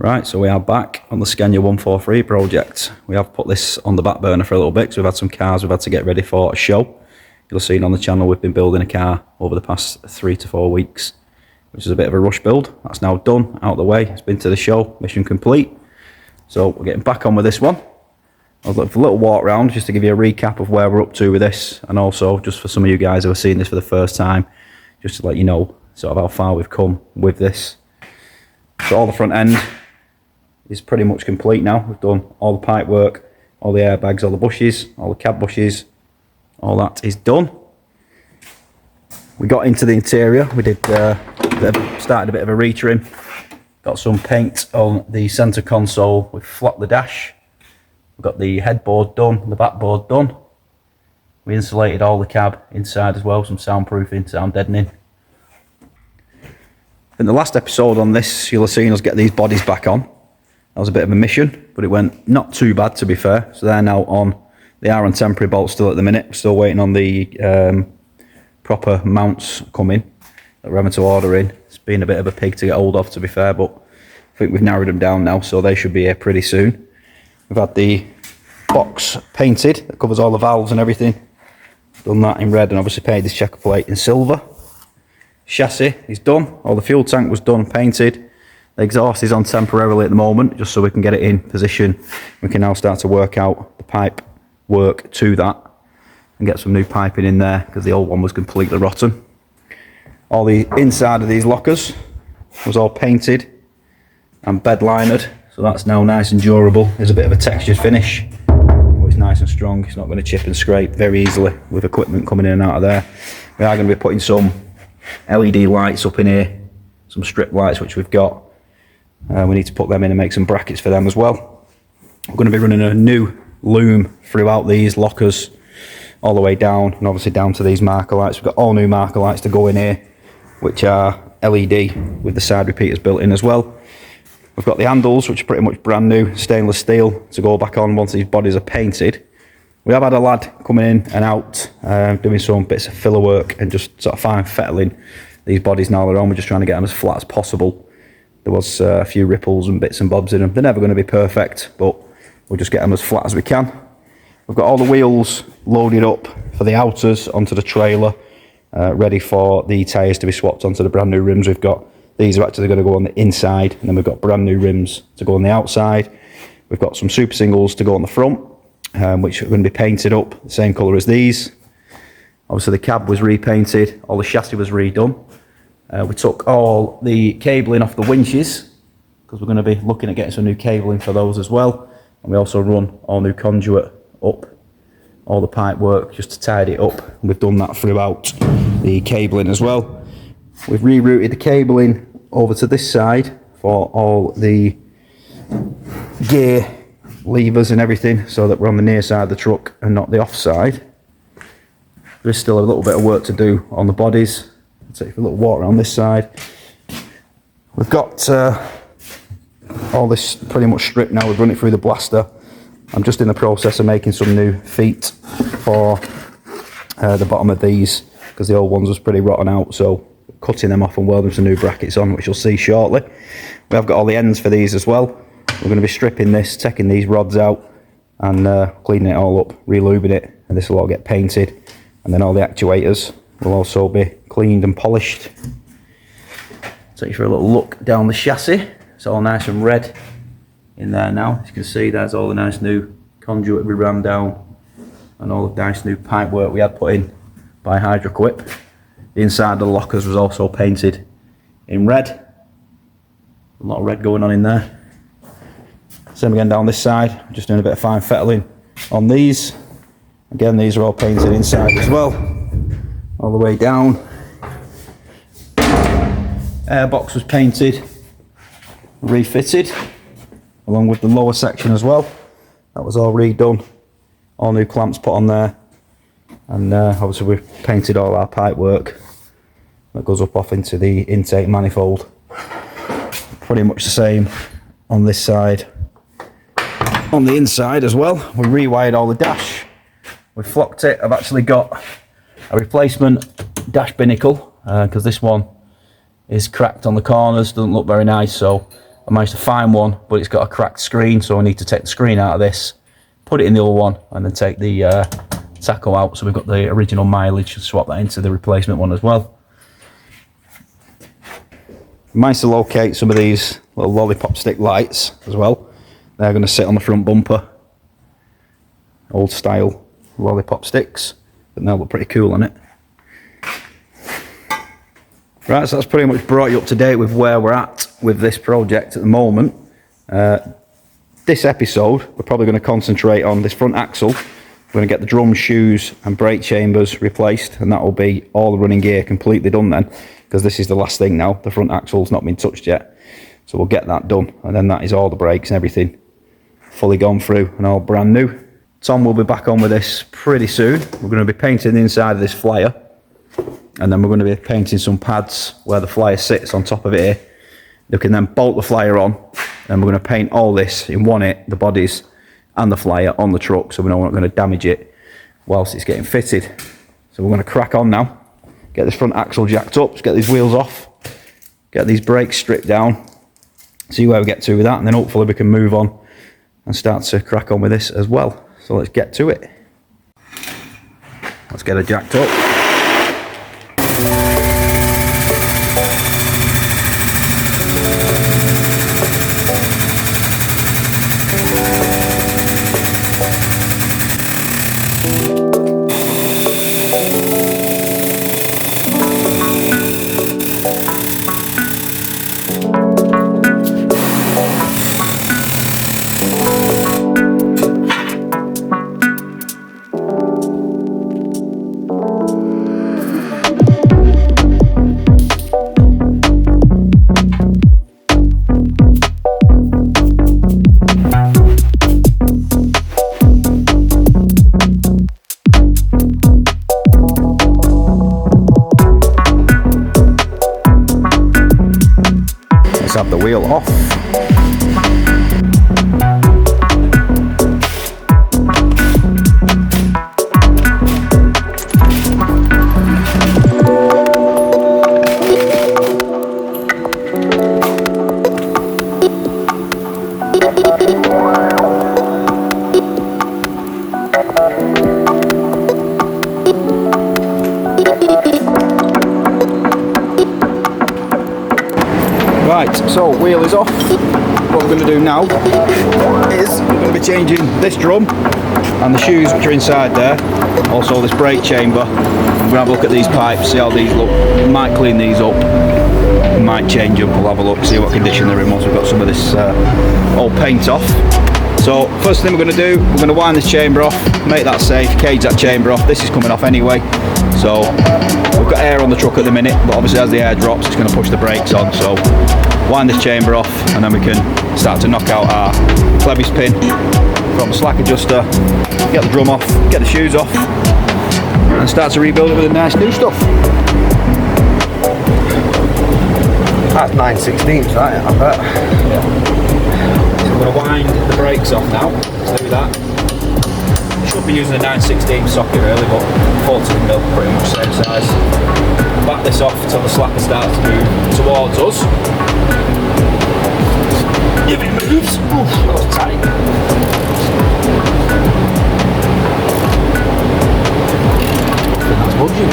Right, so we are back on the Scania 143 project. We have put this on the back burner for a little bit because we've had some cars we've had to get ready for a show. You'll have seen on the channel we've been building a car over the past 3 to 4 weeks, which is a bit of a rush build. That's now done, out of the way. It's been to the show, mission complete. So we're getting back on with this one. I was looking for a little walk around just to give you a recap of where we're up to with this, and also just for some of you guys who are seeing this for the first time, just to let you know sort of how far we've come with this. So all the front end is pretty much complete now. We've done all the pipe work, all the airbags, all the bushes, all the cab bushes, all that is done. We got into the interior. We did started a bit of a retrim. Got some paint on the centre console. We've flocked the dash. We've got the headboard done, the backboard done. We insulated all the cab inside as well, some soundproofing, sound deadening. In the last episode on this, you'll have seen us get these bodies back on. That was a bit of a mission, but it went not too bad, to be fair. So they're now on. They are on temporary bolts still at the minute. We're still waiting on the proper mounts coming that we're having to order in. It's been a bit of a pig to get hold of, to be fair, but I think we've narrowed them down now, so they should be here pretty soon. We've had the box painted that covers all the valves and everything. Done that in red and obviously painted this checker plate in silver. Chassis is done. All the fuel tank was done and painted. The exhaust is on temporarily at the moment, just so we can get it in position. We can now start to work out the pipe work to that and get some new piping in there because the old one was completely rotten. All the inside of these lockers was all painted and bed linered, so that's now nice and durable. There's a bit of a textured finish, but it's nice and strong. It's not going to chip and scrape very easily with equipment coming in and out of there. We are going to be putting some LED lights up in here, some strip lights which we've got. We need to put them in and make some brackets for them as well. We're going to be running a new loom throughout these lockers all the way down, and obviously down to these marker lights. We've got all new marker lights to go in here, which are LED with the side repeaters built in as well. We've got the handles, which are pretty much brand new stainless steel, to go back on once these bodies are painted. We have had a lad coming in and out doing some bits of filler work and just sort of fine fettling these bodies now they're on. We're just trying to get them as flat as possible. There was a few ripples and bits and bobs in them. They're never going to be perfect, but we'll just get them as flat as we can. We've got all the wheels loaded up for the outers onto the trailer, ready for the tyres to be swapped onto the brand new rims we've got. These are actually going to go on the inside, and then we've got brand new rims to go on the outside. We've got some super singles to go on the front, which are going to be painted up the same colour as these. Obviously the cab was repainted, all the chassis was redone. We took all the cabling off the winches because we're going to be looking at getting some new cabling for those as well. And we also run all new conduit up, all the pipe work just to tidy it up. And we've done that throughout the cabling as well. We've rerouted the cabling over to this side for all the gear levers and everything, so that we're on the near side of the truck and not the off side. There's still a little bit of work to do on the bodies. I'll take a little walk around this side. We've got all this pretty much stripped now. We've run it through the blaster. I'm just in the process of making some new feet for the bottom of these because the old ones was pretty rotten out, so cutting them off and welding some new brackets on, which you'll see shortly. We have got all the ends for these as well. We're going to be stripping this, taking these rods out and cleaning it all up, relubing it, and this will all get painted, and then all the actuators will also be cleaned and polished. Take you for a little look down the chassis. It's all nice and red in there now. As you can see, there's all the nice new conduit we ran down and all the nice new pipe work we had put in by Hydroquip. The inside of the lockers was also painted in red. A lot of red going on in there. Same again down this side. Just doing a bit of fine fettling on these. Again, these are all painted inside as well, all the way down. Airbox was painted, refitted, along with the lower section as well. That was all redone. All new clamps put on there. And obviously we've painted all our pipe work that goes up off into the intake manifold. Pretty much the same on this side. On the inside as well, we rewired all the dash. We flocked it. I've actually got a replacement dash binnacle because this one is cracked on the corners, doesn't look very nice, so I managed to find one, but it's got a cracked screen, so I need to take the screen out of this, put it in the other one, and then take the tacho out. So we've got the original mileage, swap that into the replacement one as well. Managed to locate some of these little lollipop stick lights as well. They're going to sit on the front bumper. Old style lollipop sticks, but they'll look pretty cool on it. Right, so that's pretty much brought you up to date with where we're at with this project at the moment. This episode, we're probably going to concentrate on this front axle. We're going to get the drum, shoes and brake chambers replaced, and that will be all the running gear completely done then, because this is the last thing now. The front axle's not been touched yet, so we'll get that done, and then that is all the brakes and everything fully gone through and all brand new. Tom will be back on with this pretty soon. We're going to be painting the inside of this flyer, and then we're going to be painting some pads where the flyer sits on top of it here. You can then bolt the flyer on, and we're going to paint all this in one hit, the bodies and the flyer on the truck, so we're not going to damage it whilst it's getting fitted. So we're going to crack on now, get this front axle jacked up, get these wheels off, get these brakes stripped down, see where we get to with that, and then hopefully we can move on and start to crack on with this as well. So let's get to it. Let's get it jacked up. Have the wheel off. Right, so wheel is off. What we're going to do now is we're going to be changing this drum and the shoes which are inside there, also this brake chamber. We're going to have a look at these pipes, see how these look. We might clean these up, we might change them, we'll have a look, see what condition they're in once we've got some of this old paint off. So first thing we're going to do, we're going to wind this chamber off, make that safe, cage that chamber off. This is coming off anyway, so we've got air on the truck at the minute, but obviously as the air drops it's going to push the brakes on, so wind this chamber off and then we can start to knock out our clevis pin from the slack adjuster, get the drum off, get the shoes off and start to rebuild it with the nice new stuff. That's 9/16, right? I bet. Yeah. So we're going to wind the brakes off now. Let's do that. Should be using a 9/16 socket really, but 14mm pretty much same size. Back this off until the slacker starts to move towards us. If it moves, oof, that was tight. That's budging.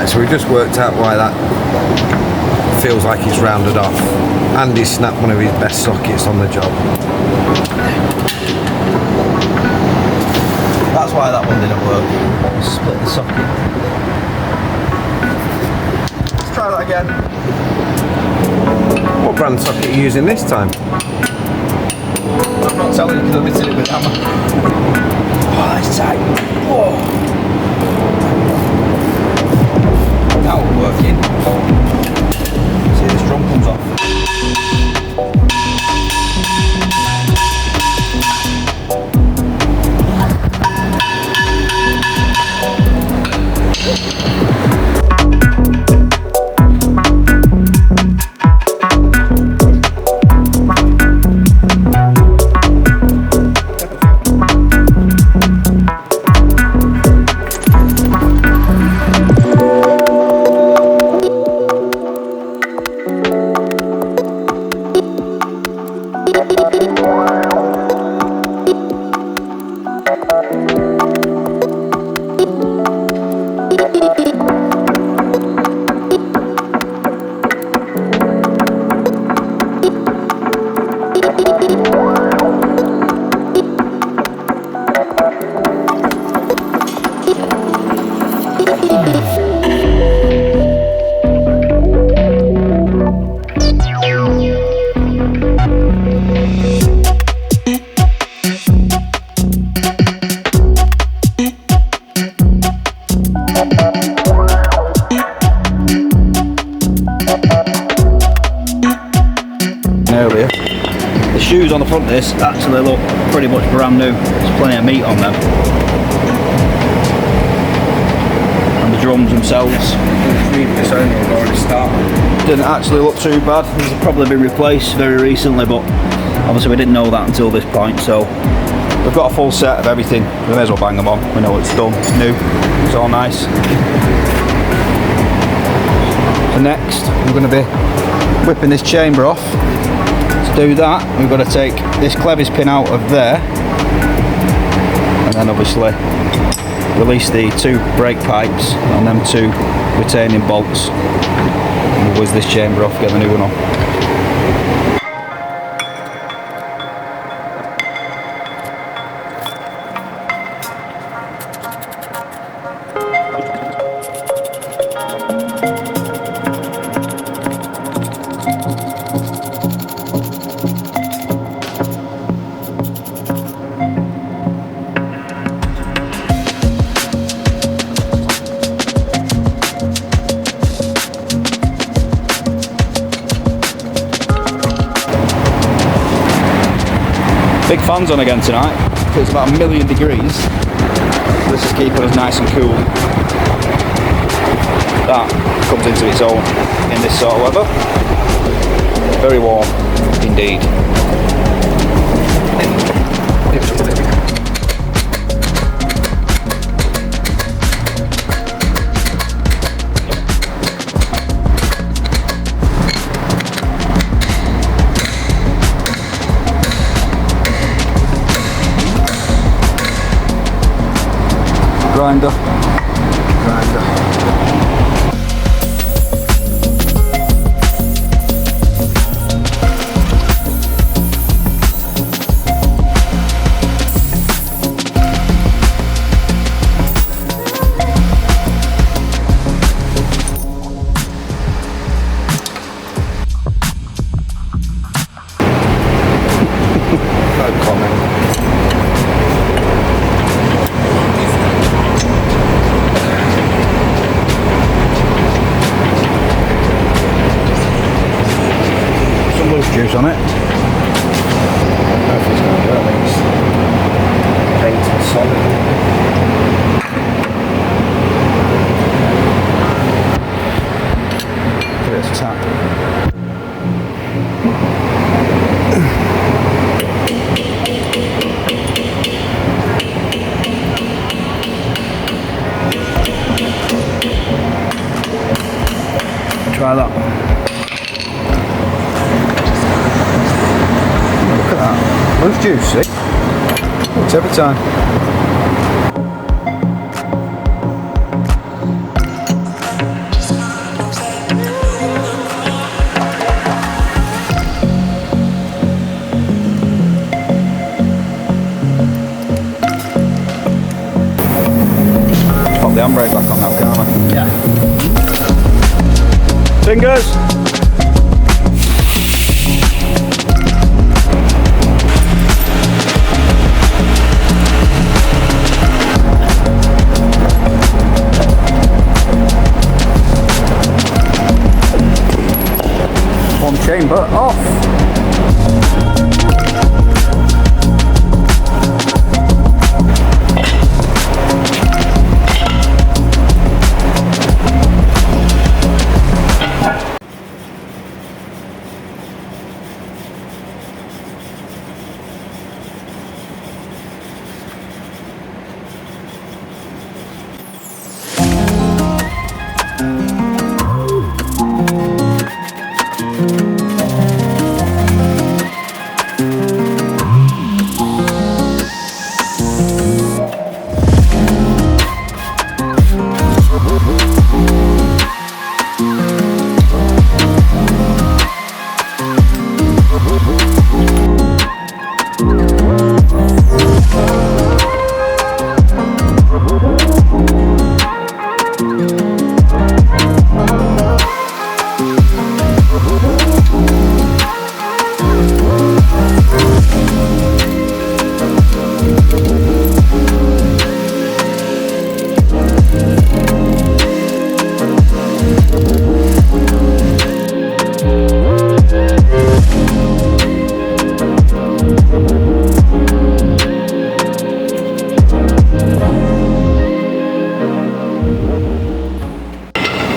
So we just worked out why that feels like he's rounded off. Andy snapped one of his best sockets on the job. That's why that one didn't work. Split the socket. Let's try that again. What brand socket are you using this time? I'm not telling you because I missed it with hammer. Oh, that's tight. Whoa. Now we're working. See, this drum comes off. shoes on the front of this actually look pretty much brand new. There's plenty of meat on them. And the drums themselves didn't actually look too bad. These have probably been replaced very recently, but obviously we didn't know that until this point, so we've got a full set of everything. We may as well bang them on. We know it's done, it's new, it's all nice. So next, we're going to be whipping this chamber off. To do that, we've got to take this clevis pin out of there, and then obviously release the 2 brake pipes and them 2 retaining bolts. And we'll whiz this chamber off, get the new one on. Big fans on again tonight. It's about 1,000,000 degrees. This is keeping us nice and cool. That comes into its own in this sort of weather. Very warm indeed. Grinder. No comment. Juice on it. Paint and solid. Give it a tap. Try that. Looks juicy. Looks every time. Pop the handbrake back on now, can't I? Yeah. Fingers! Chamber off.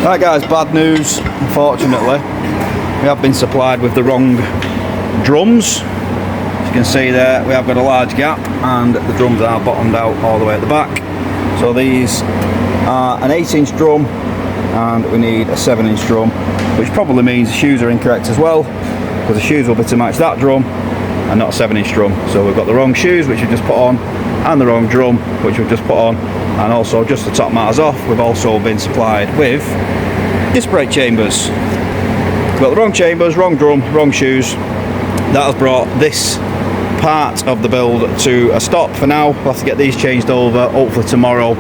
Right guys, bad news. Unfortunately, we have been supplied with the wrong drums. As you can see there, we have got a large gap and the drums are bottomed out all the way at the back. So these are an 8-inch drum and we need a 7-inch drum, which probably means the shoes are incorrect as well, because the shoes will be to match that drum and not a 7-inch drum. So we've got the wrong shoes, which we've just put on, and the wrong drum, which we've just put on, and also just the top matters off, we've also been supplied with disc brake chambers. We've got the wrong chambers, wrong drum, wrong shoes. That has brought this part of the build to a stop for now. We'll have to get these changed over, hopefully tomorrow,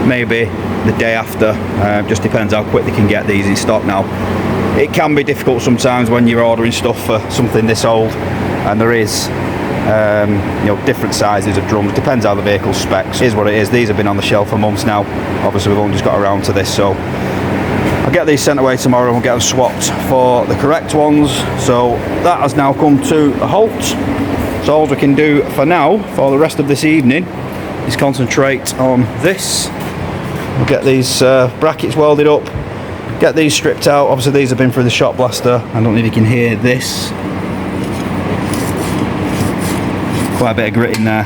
maybe the day after. Just depends how quick they can get these in stock now. It can be difficult sometimes when you're ordering stuff for something this old, and there is different sizes of drums. Depends how the vehicle specs. Is what it is. These have been on the shelf for months now. Obviously we've only just got around to this, so I'll get these sent away tomorrow and we'll get them swapped for the correct ones. So that has now come to a halt. So all we can do for now, for the rest of this evening, is concentrate on this. We'll get these brackets welded up, get these stripped out. Obviously these have been through the shot blaster. I don't know if you can hear this. Quite a bit of grit in there.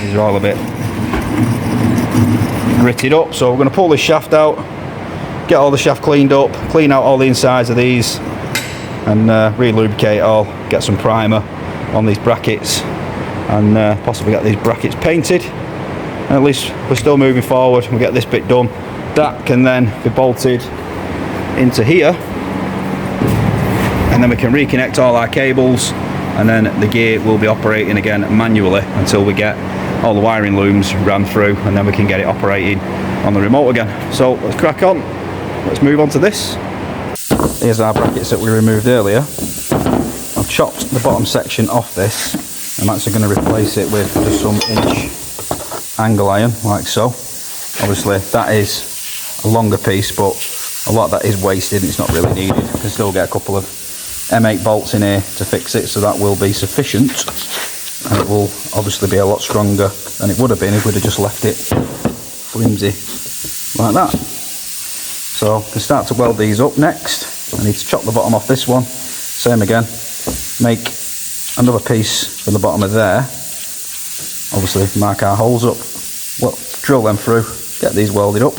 These are all a bit gritted up. So we're going to pull this shaft out, get all the shaft cleaned up, clean out all the insides of these, and re-lubricate it all, get some primer on these brackets, and possibly get these brackets painted. And at least we're still moving forward. We'll get this bit done. That can then be bolted into here, and then we can reconnect all our cables, and then the gear will be operating again manually until we get all the wiring looms ran through, and then we can get it operating on the remote again. So let's crack on. Let's move on to this. Here's our brackets that we removed earlier. I've chopped the bottom section off this. I'm actually going to replace it with just some inch angle iron, like so. Obviously that is a longer piece, but a lot of that is wasted and it's not really needed. You can still get a couple of M8 bolts in here to fix it, so that will be sufficient, and it will obviously be a lot stronger than it would have been if we'd have just left it flimsy like that. So I can start to weld these up next. I need to chop the bottom off this one, same again, make another piece for the bottom of there, obviously mark our holes up, well, drill them through, get these welded up.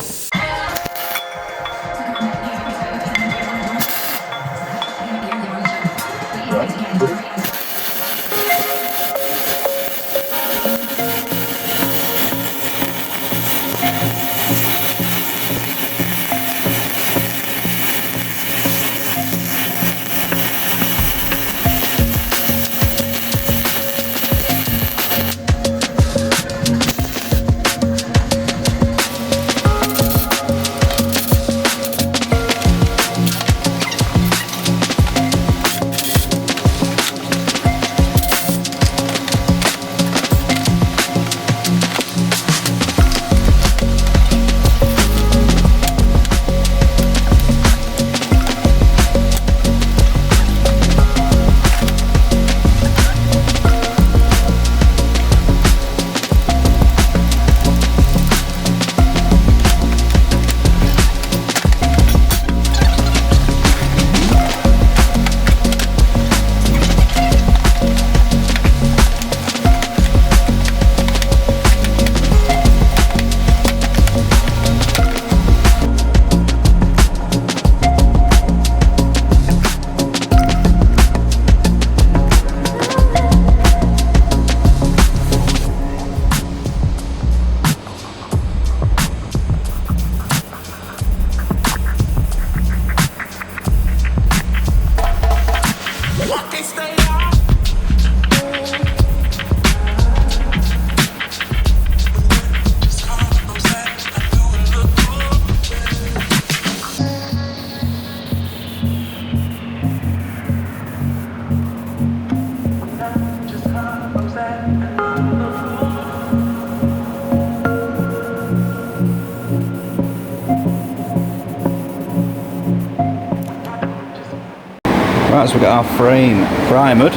Right, so we've got our frame primered.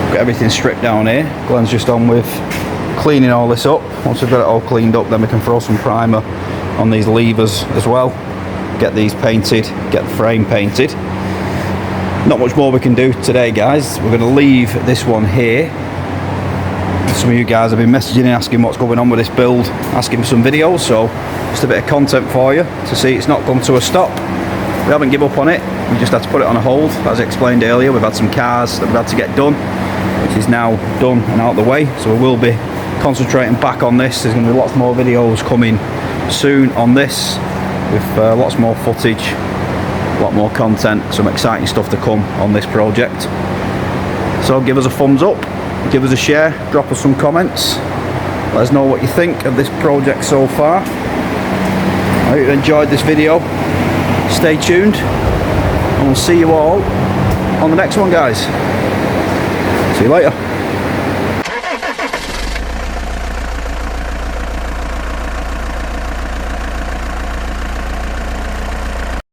Got everything stripped down here. Glenn's just on with cleaning all this up. Once we've got it all cleaned up, then we can throw some primer on these levers as well, get these painted, get the frame painted. Not much more we can do today, guys. We're going to leave this one here. Some of you guys have been messaging and asking what's going on with this build, asking for some videos, so just a bit of content for you to see it's not come to a stop. We haven't given up on it, we just had to put it on a hold. As I explained earlier, we've had some cars that we've had to get done, which is now done and out of the way, so we will be concentrating back on this. There's going to be lots more videos coming soon on this, with lots more footage, a lot more content, some exciting stuff to come on this project. So give us a thumbs up, give us a share, drop us some comments, let us know what you think of this project so far. I hope you enjoyed this video. Stay tuned and we'll see you all on the next one, guys. See you later.